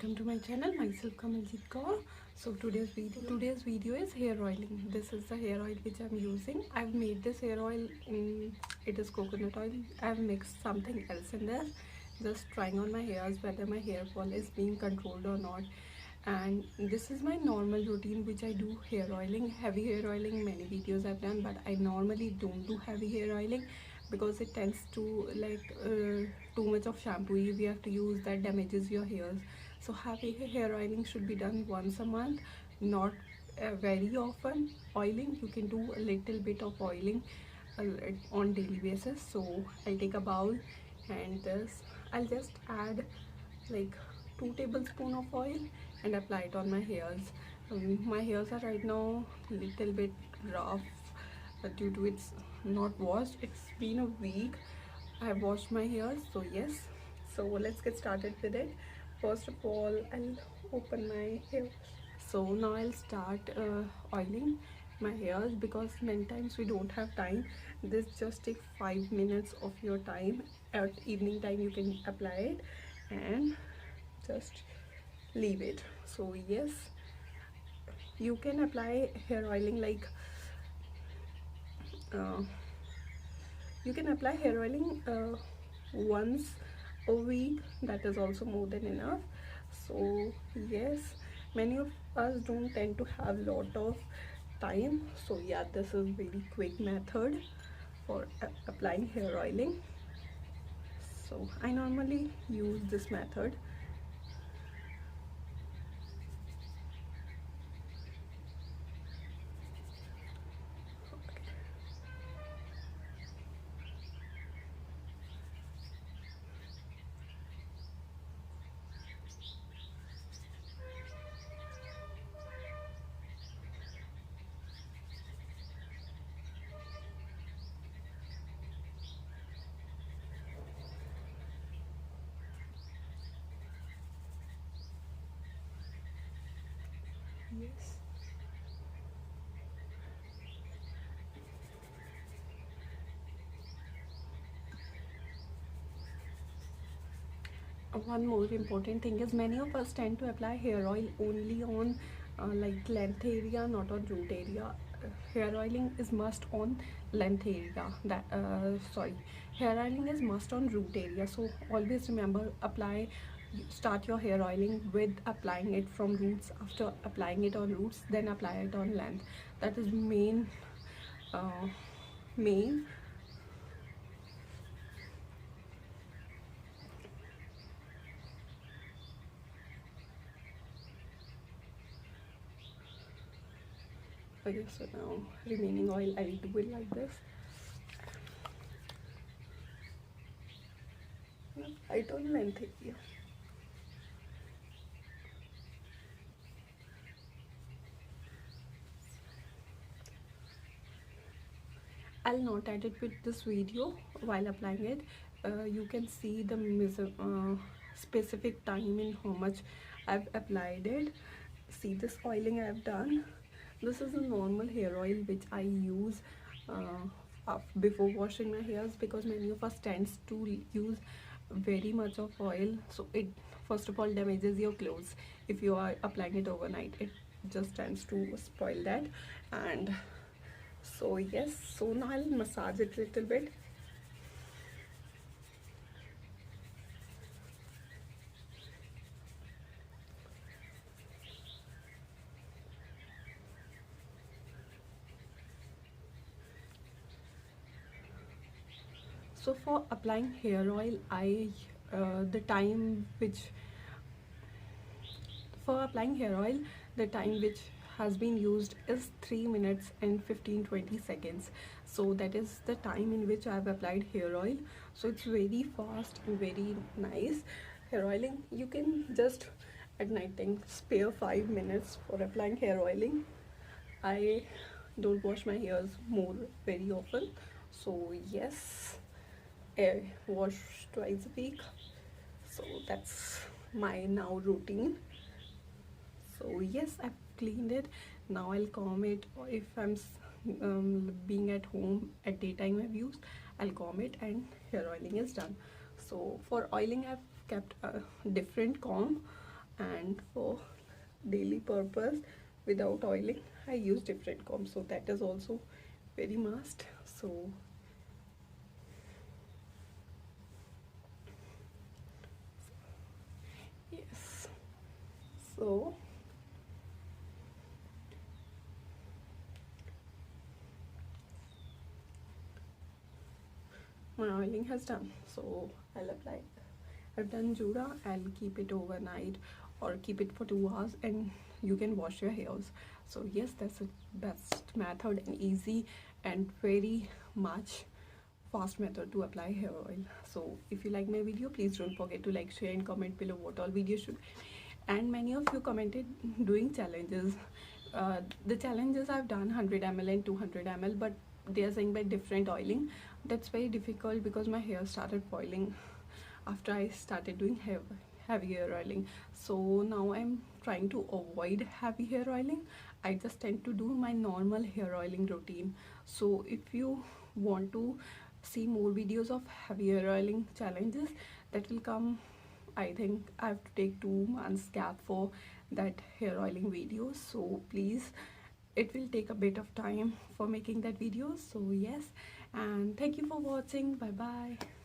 welcome to my channel. Myself KamalJeet KaUR. So today's video is hair oiling. This is the hair oil which I'm using. I've made this hair oil it is coconut oil. I've mixed something else in this, just trying on my hairs whether my hair fall is being controlled or not. And this is my normal routine which I do hair oiling, heavy hair oiling. Many videos I've done, but I normally don't do heavy hair oiling because it tends to too much of shampoo we have to use that damages your hairs. So heavy hair oiling should be done once a month, not very often. Oiling, you can do a little bit of oiling on daily basis. So I'll take a bowl, and this I'll just add like 2 tablespoons of oil and apply it on my hairs. My hairs are right now little bit rough due to it's not washed. It's been a week I have washed my hairs, so yes. So let's get started with it. First of all, I'll open my hair. So now I'll start oiling my hairs because many times we don't have time. This just take 5 minutes of your time. At evening time you can apply it and just leave it. So yes, you can apply hair oiling like you can apply hair oiling once a week. That is also more than enough. So yes, many of us don't tend to have lot of time, so yeah, this is very quick method for applying hair oiling. So I normally use this method. Yes. One more important thing is many of us tend to apply hair oil only on like length area, not on root area. Hair oiling is must on length area. Hair oiling is must on root area. So always remember, start your hair oiling with applying it from roots. After applying it on roots, then apply it on length. That is uh, main. Okay, so now remaining oil I'll do it like this. I don't length area. I'll not edit with this video while applying it. You can see the specific time in how much I've applied it. See this oiling I've done. This is a normal hair oil which I use before washing my hairs, because many of us tends to use very much of oil, so it first of all damages your clothes. If you are applying it overnight, it just tends to spoil that. And so yes, so now I'll massage it a little bit. So for applying hair oil, the time which for applying hair oil, the time which has been used is 3 minutes and 15-20 seconds. So that is the time in which I have applied hair oil. So it's very fast and very nice. Hair oiling, you can just at night time spare 5 minutes for applying hair oiling. I don't wash my hairs very often, so yes, I wash twice a week. So that's my now routine. So yes, I've cleaned it. Now I'll comb it, or if I'm being at home at daytime I've used, I'll comb it and hair oiling is done. So for oiling I've kept a different comb. and for daily purpose without oiling I use different comb, so that is also very must. So yes, so my oiling has done, so I'll apply. I've done Jura. I'll keep it overnight or keep it for 2 hours, and you can wash your hairs. So yes, that's the best method and easy and very much fast method to apply hair oil. So if you like my video, please don't forget to like, share and comment below what all videos should. And many of you commented doing challenges. The challenges I've done 100 ml and 200 ml, but they are saying by different oiling. That's very difficult because my hair started boiling after I started doing heavy hair oiling. So now I'm trying to avoid heavy hair oiling. I just tend to do my normal hair oiling routine. So if you want to see more videos of heavy hair oiling challenges, that will come. I think I have to take 2 months gap for that hair oiling video. So please, it will take a bit of time for making that video. So yes, and thank you for watching. Bye bye.